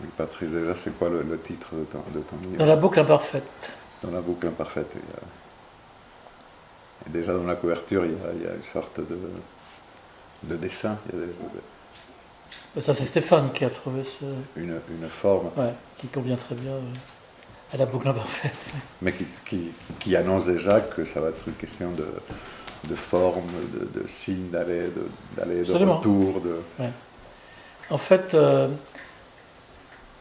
Oui, Patrice, déjà, c'est quoi le titre de ton Dans livre? la boucle imparfaite. Dans la boucle imparfaite. Et déjà dans la couverture, il y a une sorte de dessin, il y a Ça, c'est Stéphane qui a trouvé ce. une forme, Ouais, qui convient très bien à la boucle imparfaite. mais qui annonce déjà que ça va être une question de forme, de signe d'aller, de Absolument. retour. Ouais. En fait,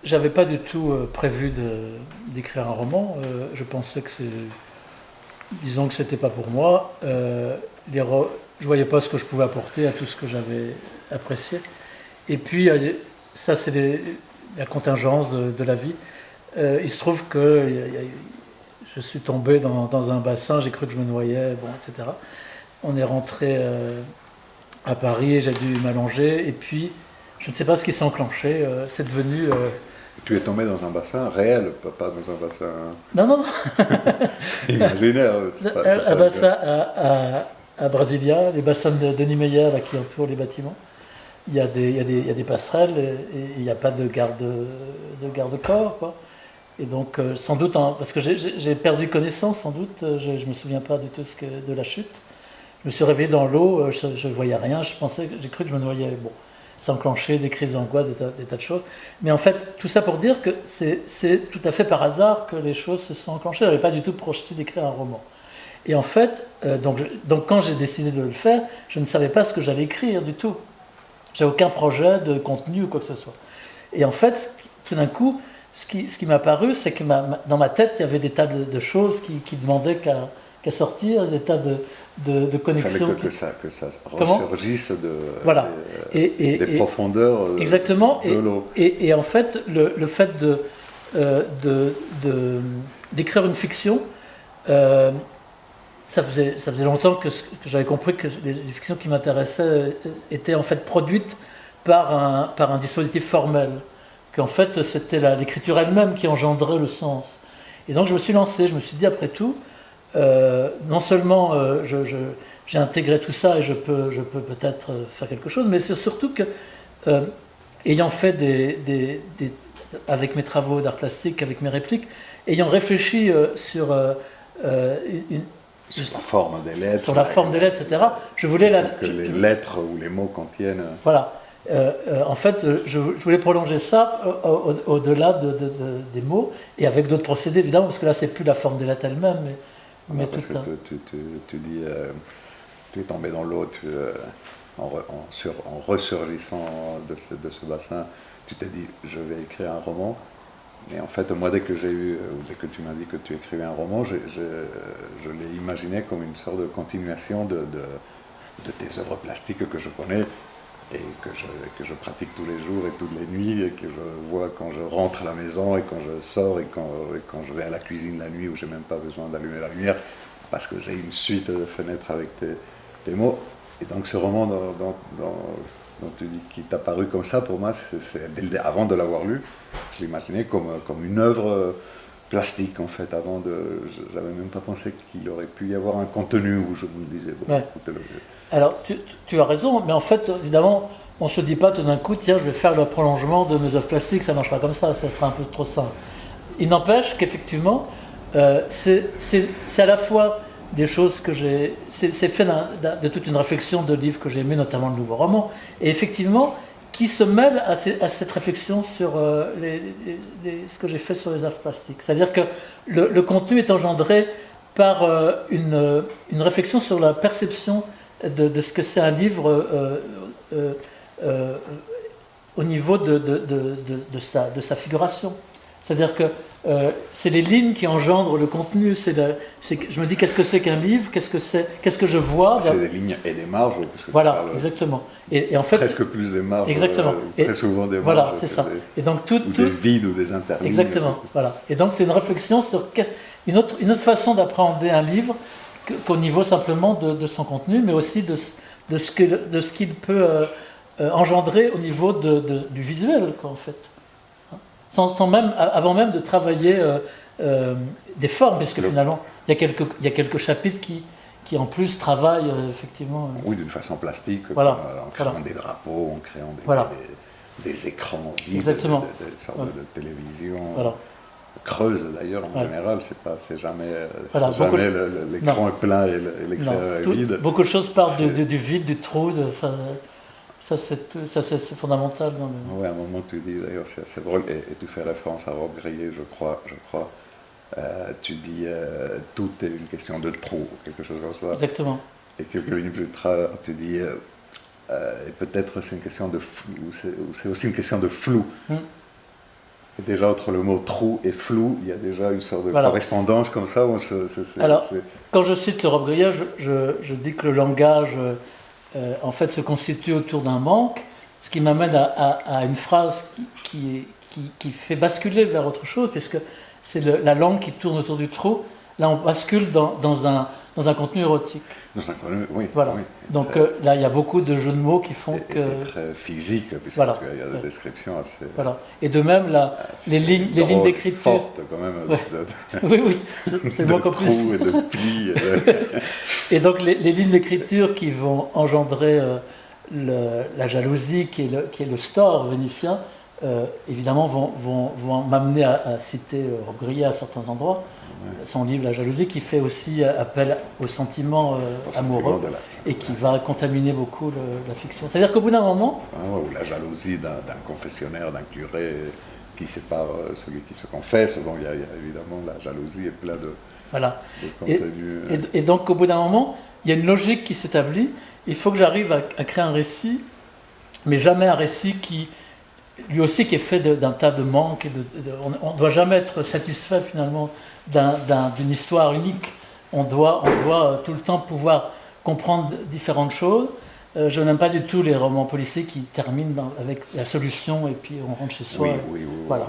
j'avais pas du tout prévu d'écrire un roman. Je pensais que disons que c'était pas pour moi. Je voyais pas ce que je pouvais apporter à tout ce que j'avais apprécié. Et puis, ça, c'est la contingence de la vie. Il se trouve que je suis tombé dans un bassin, j'ai cru que je me noyais, bon, etc. On est rentré à Paris et j'ai dû m'allonger. Et puis, je ne sais pas ce qui s'est enclenché. C'est devenu. Tu es tombé dans un bassin réel, pas dans un bassin Non, non, non. imaginaire. Un bassin à Brasilia, les bassins de Denis Meyer là, qui entourent les bâtiments. Il y a des passerelles et il n'y a pas de garde-corps, quoi. Et donc, sans doute, parce que j'ai perdu connaissance, sans doute, je ne me souviens pas du tout de la chute. Je me suis réveillé dans l'eau, je ne voyais rien, j'ai cru que je me noyais. Bon, ça enclenchait des crises d'angoisse, des tas de choses. Mais en fait, tout ça pour dire que c'est tout à fait par hasard que les choses se sont enclenchées. Je n'avais pas du tout projeté d'écrire un roman. Et en fait, donc quand j'ai décidé de le faire, je ne savais pas ce que j'allais écrire du tout. J'avais aucun projet de contenu ou quoi que ce soit. Et en fait, tout d'un coup, ce qui m'a paru, c'est que dans ma tête, il y avait des tas de choses qui demandaient qu'à sortir, des tas de connexions. Il fallait que ça ressurgisse voilà. des profondeurs exactement. De l'eau. Et en fait, le fait d'écrire une fiction, ça faisait longtemps que j'avais compris que les fictions qui m'intéressaient étaient en fait produites par un dispositif formel. Qu'en fait, c'était l'écriture elle-même qui engendrait le sens. Et donc, je me suis lancé, je me suis dit, après tout, non seulement j'ai intégré tout ça et je peux peut-être faire quelque chose, mais c'est surtout que, ayant fait avec mes travaux d'art plastique, avec mes répliques, ayant réfléchi sur la forme des lettres. Sur la forme des lettres, etc. Je voulais les lettres ou les mots contiennent. Voilà. En fait, je voulais prolonger ça au-delà des mots et avec d'autres procédés, évidemment, parce que là, c'est plus la forme des lettres elle-même, mais parce tout que tu dis, tu es tombé dans l'eau, en ressurgissant de ce bassin, tu t'es dit, je vais écrire un roman. Mais en fait, moi, dès que tu m'as dit que tu écrivais un roman, je l'ai imaginé comme une sorte de continuation de tes œuvres plastiques que je connais et que je pratique tous les jours et toutes les nuits et que je vois quand je rentre à la maison et quand je sors et quand je vais à la cuisine la nuit où j'ai même pas besoin d'allumer la lumière parce que j'ai une suite de fenêtres avec tes mots. Et donc ce roman dont tu dis qui t'a paru comme ça, pour moi, avant de l'avoir lu, je l'imaginais comme une œuvre plastique en fait. J'avais même pas pensé qu'il aurait pu y avoir un contenu où je me disais, bon, ouais. écoutez-le. Alors, tu as raison, mais en fait, évidemment, on ne se dit pas tout d'un coup, tiens, je vais faire le prolongement de mes œuvres plastiques, ça ne marche pas comme ça sera un peu trop simple. Il n'empêche qu'effectivement, c'est à la fois des choses que c'est fait de toute une réflexion de livres que j'ai aimés, notamment le nouveau roman, et effectivement, qui se mêle à cette réflexion sur ce que j'ai fait sur les œuvres plastiques. C'est-à-dire que le contenu est engendré par une réflexion sur la perception de ce que c'est un livre au niveau de sa figuration. C'est-à-dire que c'est les lignes qui engendrent le contenu. Je me dis, qu'est-ce que c'est qu'un livre? Qu'est-ce que je vois? C'est des lignes et des marges. Voilà, exactement. Et en fait, presque plus des marges. Exactement. Très souvent des marges. Voilà, c'est ça. Et donc des vides ou des interlignes. Exactement. Voilà. Et donc c'est une réflexion sur une autre façon d'appréhender un livre qu'au niveau simplement de son contenu, mais aussi de ce qu'il peut engendrer au niveau du visuel, quoi, en fait. Avant même de travailler des formes, puisque finalement, il y a quelques chapitres qui en plus travaillent effectivement. Oui, d'une façon plastique, voilà, en créant des drapeaux, en créant des écrans vides, Exactement. des sortes de télévision Voilà. creuse d'ailleurs en Ouais. général, c'est jamais, Voilà, c'est jamais beaucoup l'écran est plein et Non, l'extérieur est vide. beaucoup de choses partent C'est- du vide, du trou. Enfin, ça, c'est fondamental. Dans le... Ouais, à un moment tu dis d'ailleurs c'est assez drôle et tu fais référence à Rob Grillet, je crois. Tu dis tout est une question de trou, quelque chose comme ça. Exactement. Et quelques minutes plus tard, tu dis et peut-être c'est une question de flou, ou c'est aussi une question de flou. Et déjà entre le mot trou et flou, il y a déjà une sorte de Voilà. correspondance comme ça. Où Alors, quand je cite le Rob Grillet, je dis que le langage en fait se constitue autour d'un manque, ce qui m'amène à une phrase qui fait basculer vers autre chose, puisque c'est la langue qui tourne autour du trou. Là, on bascule dans un contenu érotique. Oui, Voilà. oui. Donc là, il y a beaucoup de jeux de mots qui font que... Et très physique, puisque Voilà. il y a des descriptions assez... Voilà. Et de même, les lignes d'écriture... fortes quand même. Ouais. Oui, c'est de moins qu'en plus. trous et de plis. Et donc les lignes d'écriture qui vont engendrer la jalousie, qui est le store vénitien, évidemment vont m'amener à citer Rob Grillet à certains endroits. Son livre La jalousie, qui fait aussi appel au sentiment amoureux et qui va contaminer beaucoup la fiction. C'est-à-dire qu'au bout d'un moment... Ou la jalousie d'un confessionnaire, d'un curé qui sépare celui qui se confesse. Donc il y a évidemment la jalousie est plein de, Voilà. de contenu. Et donc au bout d'un moment, il y a une logique qui s'établit. Il faut que j'arrive à créer un récit, mais jamais un récit qui, lui aussi, qui est fait d'un tas de manques. On ne doit jamais être satisfait finalement d'une histoire unique. On doit tout le temps pouvoir comprendre différentes choses. Je n'aime pas du tout les romans policiers qui terminent avec la solution et puis on rentre chez soi. Oui, voilà.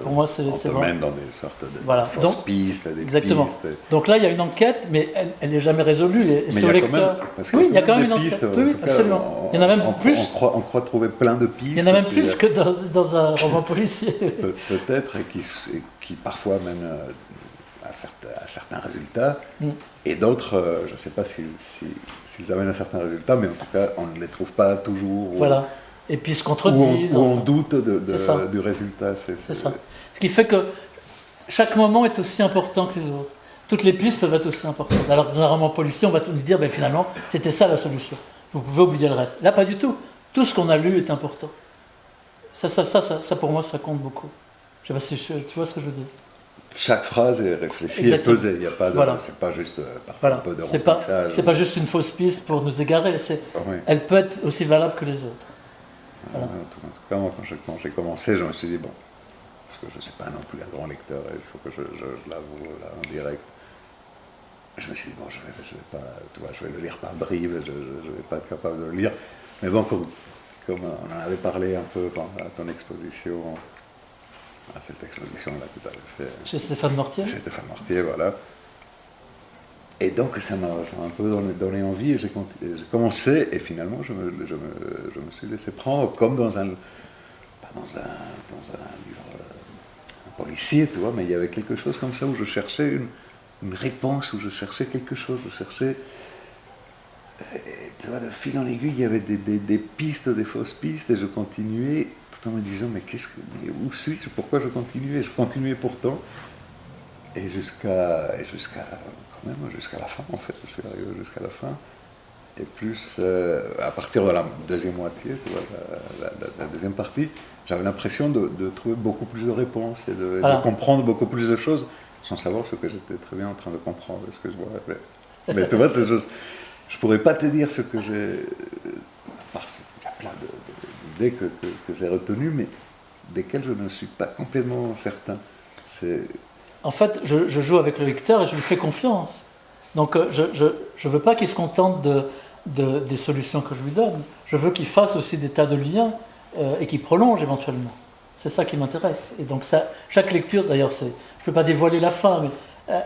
Pour moi, c'est on te mène dans des sortes de voilà. fausses pistes, des exactement. pistes. Donc là, il y a une enquête, mais elle n'est jamais résolue. Et Mais sur il y a lecteur... oui, il y a quand même une pistes. enquête. Oui, Cas, absolument. Il y en a même plus. On croit trouver plein de pistes. Il y en a même plus que dans un roman policier. Peut-être, et qui parfois mènent à certains résultats, et d'autres, je ne sais pas s'ils amènent à certains résultats, mais en tout cas, on ne les trouve pas toujours. Voilà. Et puis ils se contredisent. Ou on doute du résultat. C'est ça. Ce qui fait que chaque moment est aussi important que les autres. Toutes les pistes peuvent être aussi importantes. Alors que dans un roman policier, on va nous dire, ben, finalement, c'était ça la solution. Vous pouvez oublier le reste. Là, pas du tout. Tout ce qu'on a lu est important. Ça, pour moi, ça compte beaucoup. Je sais pas si tu vois ce que je veux dire. Chaque phrase est réfléchie Exactement. et pesée. Il y a pas de, voilà. C'est pas juste parfois un peu de remplissage. C'est pas juste une fausse piste pour nous égarer. Elle peut être aussi valable que les autres. Voilà. En tout cas, moi, quand j'ai commencé, je me suis dit, bon, parce que je ne suis pas non plus un grand lecteur, il faut que je l'avoue là en direct. Je me suis dit, bon, je vais pas, tu vois, je vais le lire par bribes, je ne vais pas être capable de le lire. Mais bon, comme on en avait parlé un peu à ton exposition, à cette exposition-là que tu avais fait. Chez Stéphane Mortier. Chez Stéphane Mortier, voilà. Et donc ça m'a un peu donné envie, et j'ai commencé, et finalement je me suis laissé prendre, comme dans un livre policier, tu vois, mais il y avait quelque chose comme ça où je cherchais une réponse, où je cherchais quelque chose, je cherchais, tu vois, de fil en aiguille, il y avait des pistes, des fausses pistes, et je continuais tout en me disant, mais où suis-je, pourquoi je continuais pourtant, et jusqu'à la fin, en fait, je suis arrivé jusqu'à la fin. Et plus, à partir de la deuxième moitié, tu vois, la deuxième partie, j'avais l'impression de trouver beaucoup plus de réponses et de comprendre beaucoup plus de choses, sans savoir ce que j'étais très bien en train de comprendre. Excuse-moi. Mais tu vois, je ne pourrais pas te dire ce que j'ai... Parce qu'il y a plein d'idées que j'ai retenues, mais desquelles je ne suis pas complètement certain. En fait, je joue avec le lecteur et je lui fais confiance. Donc, je ne veux pas qu'il se contente des solutions que je lui donne. Je veux qu'il fasse aussi des tas de liens et qu'il prolonge éventuellement. C'est ça qui m'intéresse. Et donc, chaque lecture, d'ailleurs, je ne peux pas dévoiler la fin, mais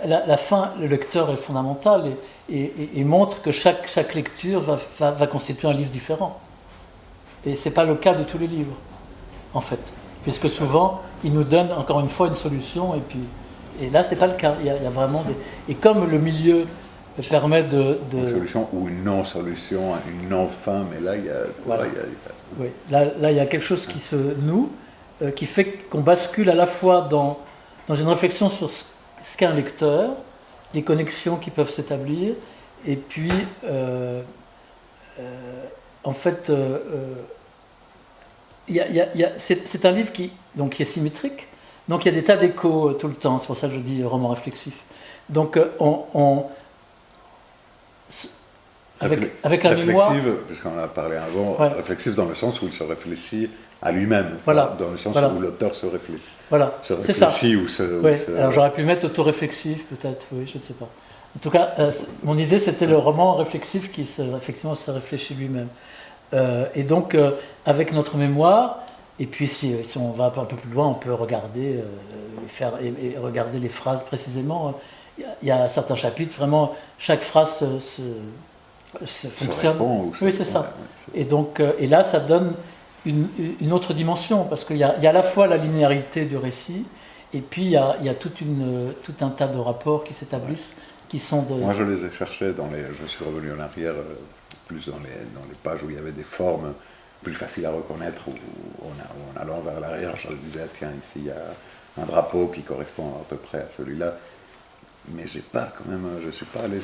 la fin, le lecteur est fondamental et montre que chaque lecture va constituer un livre différent. Et ce n'est pas le cas de tous les livres, en fait. Puisque souvent, il nous donne encore une fois une solution et là, ce n'est pas le cas. Il y a vraiment et comme le milieu permet Une solution ou une non-solution, une non-fin, mais là, il y a... Voilà. il y a- Oui, là, il y a quelque chose qui se noue, qui fait qu'on bascule à la fois dans une réflexion sur ce qu'est un lecteur, les connexions qui peuvent s'établir, et puis, en fait, c'est un livre qui est symétrique, donc il y a des tas d'échos tout le temps, c'est pour ça que je dis roman réflexif. Donc, avec la mémoire... Réflexive, puisqu'on en a parlé avant, Ouais. réflexive dans le sens où il se réfléchit à lui-même, Voilà. pas dans le sens Voilà. où l'auteur se réfléchit. Voilà, Se c'est ça. réfléchit ou se... Oui, ou se- alors j'aurais pu mettre autoréflexif, peut-être, oui, je ne sais pas. En tout cas, mon idée, c'était le roman réflexif qui, effectivement, se réfléchit lui-même. Et donc, avec notre mémoire, et puis si on va un peu plus loin, on peut regarder, et regarder les phrases précisément. Il y a certains chapitres, vraiment, chaque phrase se fonctionne. répond ou se- Oui, c'est ça. ouais, c'est- Et donc, et là, ça donne une autre dimension, parce qu'il y a à la fois la linéarité du récit, et puis il y a tout un tas de rapports qui s'établissent, qui sont de... Moi, je les ai cherchés je suis revenu en arrière, plus dans les pages où il y avait des formes plus faciles à reconnaître, où en allant vers l'arrière, je me disais, ah, tiens, ici, il y a un drapeau qui correspond à peu près à celui-là. Mais je ne suis pas allé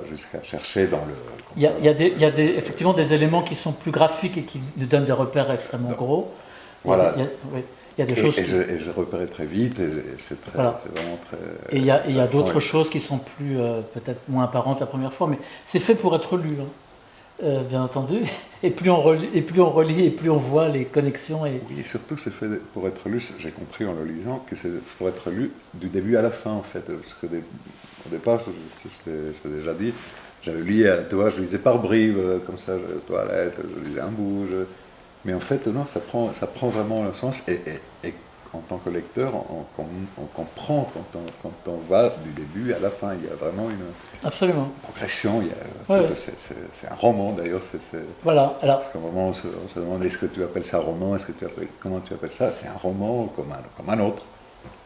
jusqu'à chercher dans le... Il y a effectivement des éléments qui sont plus graphiques et qui nous donnent des repères extrêmement gros. Voilà. Oui, il y a des choses... Et je repérais très vite, et c'est Voilà. vraiment très... Et il y a d'autres intéressant. choses qui sont plus, peut-être moins apparentes la première fois, mais c'est fait pour être lu, hein, bien entendu. Et plus on relit, et plus on voit les connexions. Et... Oui, et surtout, c'est fait pour être lu, j'ai compris en le lisant, que c'est pour être lu du début à la fin, en fait. Parce que au départ, je t'ai déjà dit, j'avais lu, tu vois, je lisais par bribes, comme ça, aux toilettes, je lisais un bout. Mais en fait, non, ça prend vraiment le sens. Et en tant que lecteur, on comprend quand on va du début à la fin. Il y a vraiment une Absolument. progression. Ouais. C'est un roman, d'ailleurs. Voilà. Alors, Parce qu'à un moment, on se demande, est-ce que tu appelles ça roman, comment tu appelles ça? C'est un roman comme un autre.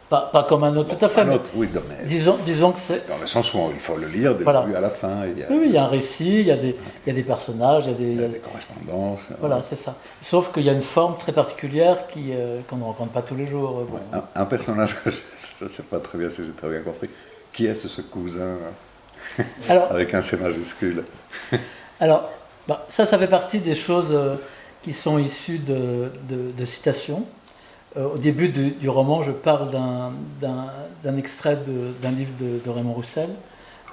pas comme un autre, tout à fait. Un Mais autre, oui, mais disons que c'est... dans le sens où il faut le lire du Voilà. début à la fin. Il y a, Oui, il y a un récit, il y a des personnages, il y a des correspondances. Voilà, c'est ça. Sauf qu'il y a une forme très particulière qu'on ne rencontre pas tous les jours. Bon. Ouais, un personnage, je ne sais pas très bien si j'ai très bien compris, qui est ce cousin Alors, avec un C majuscule? alors ça fait partie des choses qui sont issues de citations. Au début du roman, je parle d'un extrait d'un livre de Raymond Roussel,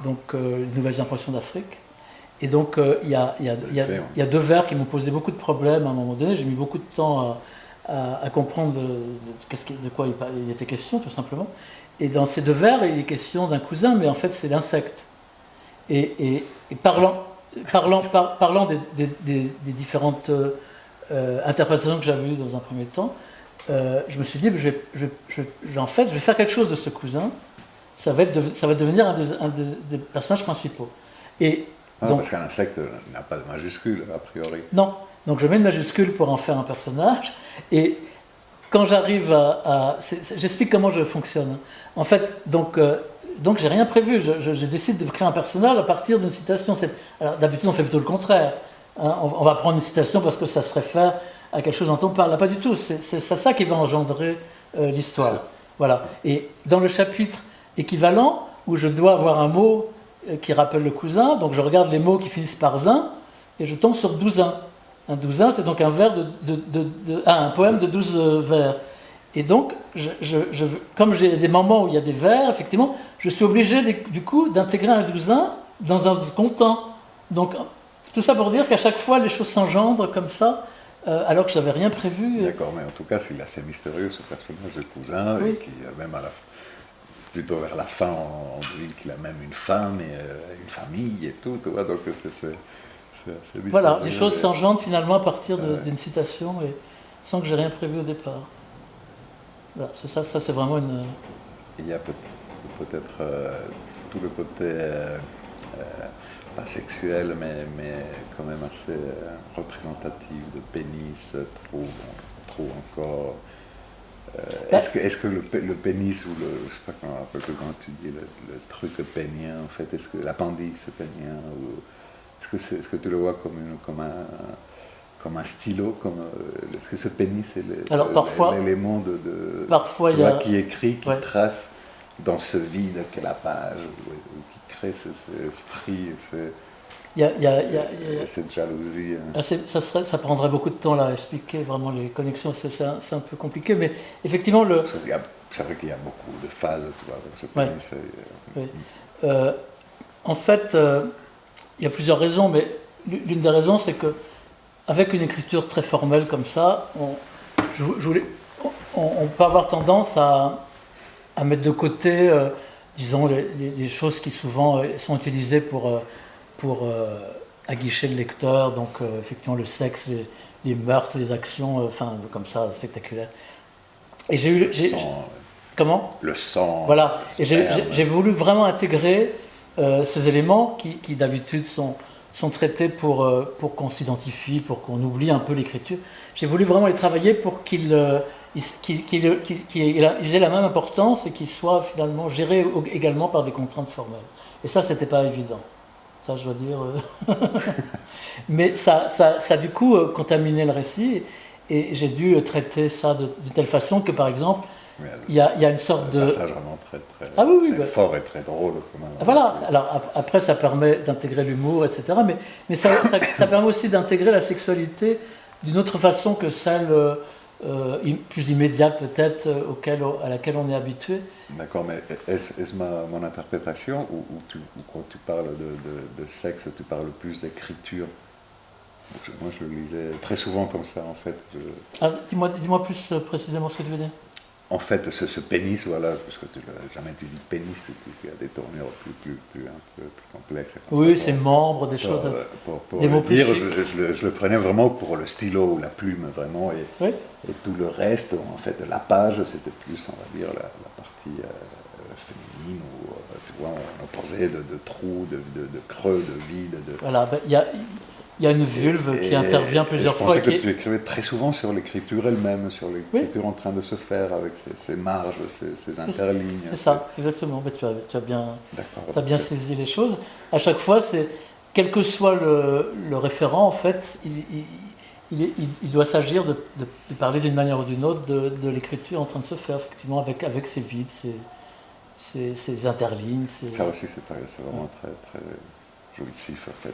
donc Nouvelles impressions d'Afrique. Et donc il y a deux vers qui m'ont posé beaucoup de problèmes à un moment donné. J'ai mis beaucoup de temps à comprendre de quoi il était question, tout simplement. Et dans ces deux vers, il est question d'un cousin, mais en fait c'est l'insecte. Et parlant des différentes interprétations que j'avais eues dans un premier temps, je me suis dit, en fait, je vais faire quelque chose de ce cousin. Ça va devenir un des personnages principaux. Et donc, parce qu'un insecte n'a pas de majuscule, a priori. non. Donc je mets une majuscule pour en faire un personnage. Et quand j'arrive j'explique comment je fonctionne. En fait, donc j'ai rien prévu. Je décide de créer un personnage à partir d'une citation. Alors d'habitude, on fait plutôt le contraire. Hein. On va prendre une citation parce que ça se réfère à quelque chose dont on parle. Là, pas du tout. C'est ça qui va engendrer l'histoire. Voilà. Et dans le chapitre équivalent, où je dois avoir un mot qui rappelle le cousin, donc je regarde les mots qui finissent par zin, et je tombe sur douzain. Un douzain, c'est donc un poème de 12 vers. Et donc, comme j'ai des moments où il y a des vers, effectivement, je suis obligé du coup d'intégrer un douzain dans un content. Donc, tout ça pour dire qu'à chaque fois, les choses s'engendrent comme ça, alors que je n'avais rien prévu. D'accord, mais en tout cas, c'est assez mystérieux ce personnage de cousin, Oui. et qui même plutôt vers la fin, on dit qu'il a même une femme et une famille et tout, tu vois, donc c'est assez mystérieux. Voilà, les choses s'engendrent finalement à partir d'une citation, et sans que j'ai rien prévu au départ. Voilà, c'est ça c'est vraiment une... Il y a peut-être tout le côté, pas sexuel, mais quand même assez représentatif de pénis, trop encore. Est-ce que le pénis ou je sais pas comment tu dis le truc pénien en fait, est-ce que l'appendice pénien ou est-ce que tu le vois comme un stylo, est-ce que ce pénis c'est l'élément parfois qui écrit, qui trace dans ce vide qu'est la page ou qui crée ce stries, cette jalousie. Ça prendrait beaucoup de temps là à expliquer vraiment les connexions, c'est un peu compliqué, mais effectivement c'est vrai qu'il y a beaucoup de phases, tu vois, avec ce pénis. En fait, il y a plusieurs raisons, mais l'une des raisons, c'est que avec une écriture très formelle comme ça, on peut avoir tendance à mettre de côté, disons, les choses qui souvent sont utilisées pour aguicher le lecteur, donc effectivement le sexe, les meurtres, les actions, enfin comme ça, spectaculaires. Et comment ? Le sang. Voilà. Et j'ai voulu vraiment intégrer ces éléments qui d'habitude sont traités pour qu'on s'identifie, pour qu'on oublie un peu l'écriture. J'ai voulu vraiment les travailler pour qu'ils aient la même importance et qu'ils soient finalement gérés également par des contraintes formelles. Et ça, c'était pas évident. Ça, je dois dire. Mais ça du coup contaminé le récit et j'ai dû traiter ça de telle façon que, par exemple, il y a une sorte de passage vraiment très fort et très drôle. Voilà. Alors après, ça permet d'intégrer l'humour, etc. Mais ça permet aussi d'intégrer la sexualité d'une autre façon que celle plus immédiate peut-être à laquelle on est habitué. D'accord, mais est-ce mon interprétation ou quand tu parles de sexe, tu parles plus d'écriture? Moi, je le lisais très souvent comme ça, en fait. Dis-moi plus précisément ce que tu veux dire. En fait, ce pénis, voilà, puisque jamais tu dis pénis, tu as des tournures un peu plus complexes. Oui, c'est membres, des choses. Pour le dire, je le prenais vraiment pour le stylo ou la plume, vraiment. Et tout le reste, en fait, la page, c'était plus, on va dire, la partie féminine, où, tu vois, on opposait de trous, de creux, de vide. Voilà, il y a une vulve qui intervient plusieurs fois. Je pensais que tu écrivais très souvent sur l'écriture elle-même, sur l'écriture en train de se faire, avec ses marges, ses interlignes. C'est ça, exactement. Mais tu as bien saisi les choses. À chaque fois, quel que soit le référent, en fait, il doit s'agir de parler d'une manière ou d'une autre de l'écriture en train de se faire, effectivement, avec ses vides, ses interlignes. Ça aussi, c'est vraiment très, très jouissif, en fait.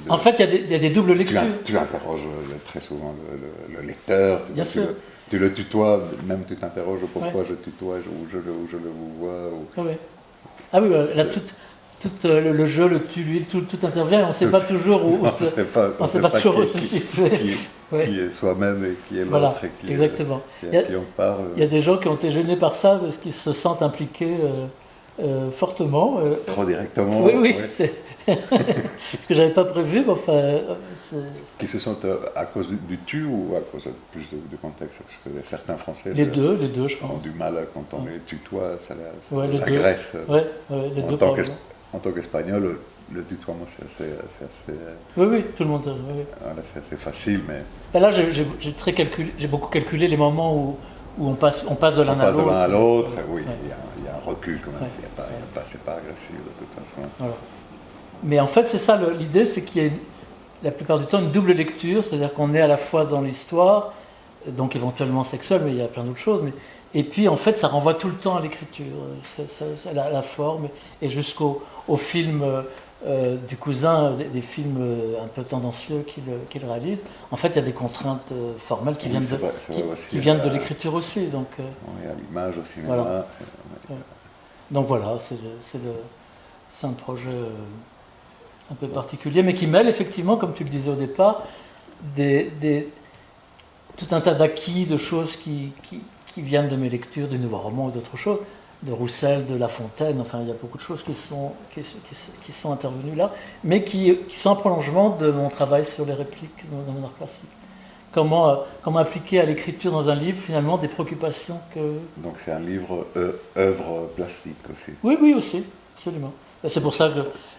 En fait, il y a des doubles lectures. Tu interroges très souvent le lecteur. Bien sûr. Tu le tutoies, même tu t'interroges pourquoi je tutoie, où je le vois. Ah oui, là, tout le jeu, le tu, lui, tout intervient. On ne sait pas toujours où. On ne sait pas toujours où se situer. Qui est soi-même et qui est l'autre. Exactement. Qui on parle. Il y a des gens qui ont été gênés par ça parce qu'ils se sentent impliqués. Fortement. Trop directement. Oui. C'est ce que j'avais pas prévu, mais enfin. Qui se sentent à cause du tu ou à cause de plus de contexte? Parce que certains Français les deux, je pense. ont du mal quand on les tutoie, ça les agresse. En tant qu'Espagnol, le tutoiement c'est assez. Oui, tout le monde. Voilà, c'est assez facile, mais. Et là, j'ai beaucoup calculé les moments où on passe de l'un à l'autre. Oui, il y a un recul quand même. C'est pas agressif de toute façon. Voilà. Mais en fait, c'est ça l'idée, c'est qu'il y a la plupart du temps une double lecture, c'est-à-dire qu'on est à la fois dans l'histoire, donc éventuellement sexuelle, mais il y a plein d'autres choses. Et puis en fait, ça renvoie tout le temps à l'écriture, la forme, et jusqu'au film du cousin, des films un peu tendancieux qu'il réalise. En fait, il y a des contraintes formelles qui viennent de l'écriture aussi. Donc, oui, à l'image, au cinéma. Voilà. Donc voilà, c'est un projet un peu particulier, mais qui mêle effectivement, comme tu le disais au départ, tout un tas d'acquis, de choses qui viennent de mes lectures, de nouveaux romans ou d'autres choses, de Roussel, de La Fontaine, enfin il y a beaucoup de choses qui sont intervenues là, mais qui sont un prolongement de mon travail sur les répliques dans mon art classique. Comment appliquer à l'écriture dans un livre finalement des préoccupations que... Donc c'est un livre œuvre plastique aussi. Oui, aussi, absolument. C'est pour ça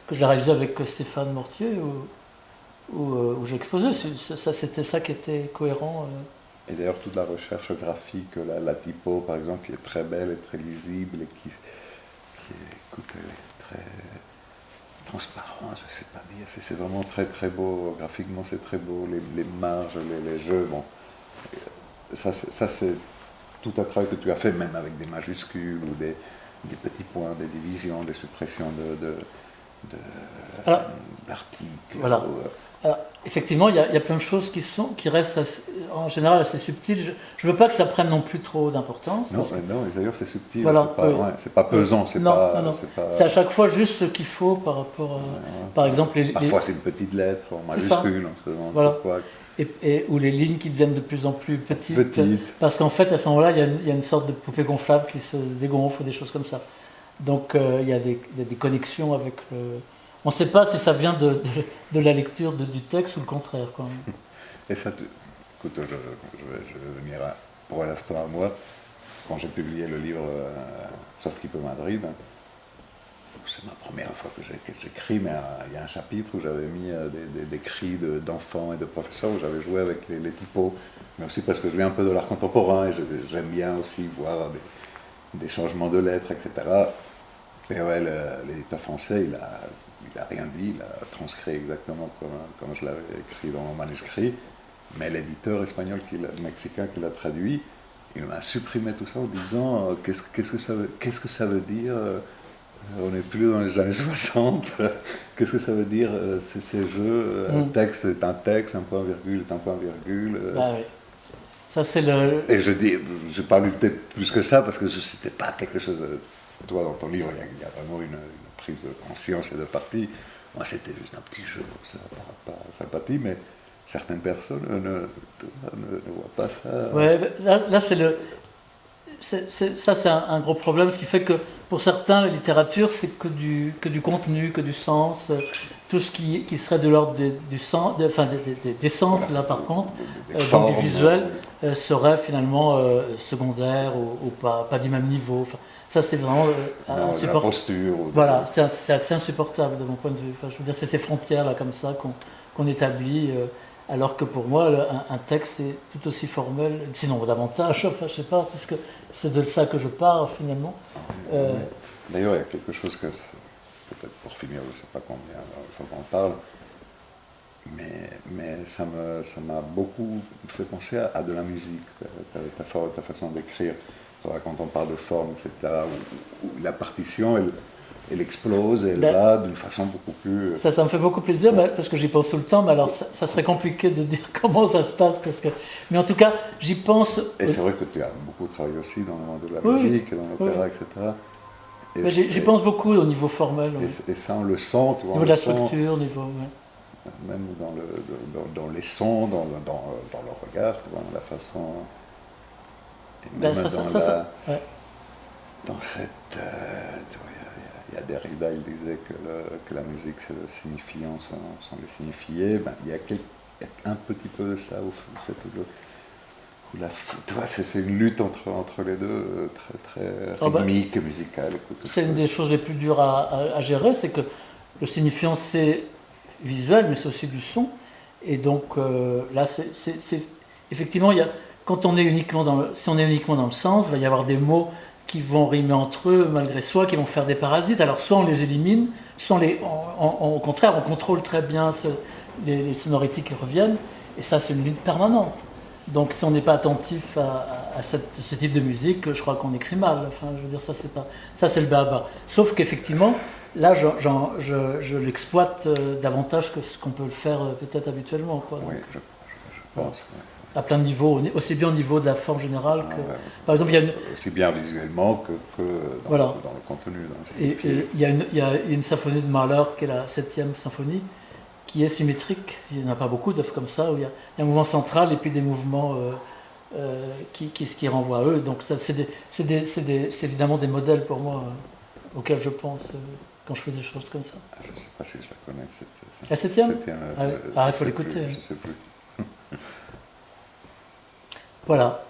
que je l'ai réalisé avec Stéphane Mortier. où j'ai exposé. C'était ça qui était cohérent. Et d'ailleurs, toute la recherche graphique, la typo, par exemple, qui est très belle et très lisible et qui écoute, très transparent, je ne sais pas dire. C'est vraiment très très beau. Graphiquement, c'est très beau. Les marges, les jeux, bon. Ça, c'est tout un travail que tu as fait, même avec des majuscules ou des petits points, des divisions, des suppressions d'articles. Voilà. Alors, effectivement, il y a plein de choses qui restent en général assez subtiles. Je ne veux pas que ça prenne non plus trop d'importance. Non, d'ailleurs c'est subtil, voilà, c'est pas pesant, c'est pas... C'est à chaque fois juste ce qu'il faut par rapport à... Par exemple, parfois c'est une petite lettre en majuscule, voilà. Ou les lignes qui deviennent de plus en plus petites. Parce qu'en fait, à ce moment-là, il y a une sorte de poupée gonflable qui se dégonfle ou des choses comme ça. Donc il y a des connexions avec le... On ne sait pas si ça vient de la lecture du texte ou le contraire. Quoi. Et ça, écoute, je vais venir pour l'instant à moi. Quand j'ai publié le livre Sauf qui peut Madrid, c'est ma première fois que j'écris, mais il y a un chapitre où j'avais mis des cris d'enfants et de professeurs, où j'avais joué avec les typos, mais aussi parce que je viens un peu de l'art contemporain et j'aime bien aussi voir des changements de lettres, etc. Et ouais, l'éditeur français, il a rien dit, il a transcrit exactement comme je l'avais écrit dans mon manuscrit, mais l'éditeur espagnol, mexicain qui l'a traduit, il m'a supprimé tout ça en disant qu'est-ce que ça veut dire, on n'est plus dans les années 60, qu'est-ce que ça veut dire ces jeux, un texte est un texte, un point-virgule est un point-virgule. Ah oui. Ça, c'est le... Et je n'ai pas lutté plus que ça parce que c'était pas quelque chose. Toi, dans ton livre, il y a vraiment une prise de conscience et de parti. Moi, c'était juste un petit jeu, ça n'a pas sympathie, mais certaines personnes ne voient pas ça. Ouais, là c'est le. Ça, c'est un gros problème, ce qui fait que pour certains, la littérature, c'est que du contenu, que du sens. Tout ce qui serait de l'ordre du sens, des sens, là par contre, donc du visuel, serait finalement secondaire ou pas du même niveau. Enfin, ça, c'est vraiment insupportable. La posture. Voilà, c'est assez insupportable de mon point de vue. Enfin, je veux dire, c'est ces frontières-là comme ça qu'on établit. Alors que pour moi, un texte est tout aussi formel, sinon davantage, enfin je sais pas, parce que c'est de ça que je pars finalement. D'ailleurs, il y a quelque chose que, peut-être pour finir, je ne sais pas combien il faut qu'on parle, mais ça m'a beaucoup fait penser à de la musique, ta façon d'écrire. Quand on parle de forme, etc., où la partition, elle explose et elle va d'une façon beaucoup plus... Ça me fait beaucoup plaisir, parce que j'y pense tout le temps, mais alors ça serait compliqué de dire comment ça se passe, mais en tout cas, j'y pense... Et c'est vrai que tu as beaucoup travaillé aussi dans le monde de la musique, dans l'opéra, etc. Mais j'y pense beaucoup au niveau formel. Et ça, on le sent, tu vois. Au niveau de la structure, au niveau... Même dans les sons, dans le regard, tu vois, dans la façon... Et même dans cette... il y a Derrida, il disait que la musique c'est le signifiant sans le signifier. Il y a un petit peu de ça tu vois, c'est une lutte entre les deux, très rythmique et musicale. C'est une des choses les plus dures à gérer, c'est que le signifiant c'est visuel, mais c'est aussi du son. Et donc là, c'est effectivement, quand on est uniquement si on est uniquement dans le sens, il va y avoir des mots qui vont rimer entre eux malgré soi, qui vont faire des parasites. Alors soit on les élimine, soit au contraire on contrôle très bien les sonorités qui reviennent, et ça c'est une lutte permanente. Donc si on n'est pas attentif à ce type de musique, je crois qu'on écrit mal. Enfin, je veux dire, ça c'est le bas-bas. Sauf qu'effectivement, là je l'exploite davantage que ce qu'on peut le faire peut-être habituellement. Quoi. Oui, je pense. Ouais. À plein de niveaux, aussi bien au niveau de la forme générale que... Par exemple, il y a aussi bien visuellement que dans le contenu. Et il y a une symphonie de Mahler, qui est la 7e symphonie, qui est symétrique. Il n'y en a pas beaucoup d'œuvres comme ça, où il y a un mouvement central et puis des mouvements qui renvoient à eux. Donc ça, c'est évidemment des modèles pour moi auxquels je pense quand je fais des choses comme ça. Je ne sais pas si je la connais. La 7e ? Il faut l'écouter. Je ne sais plus. Voilà.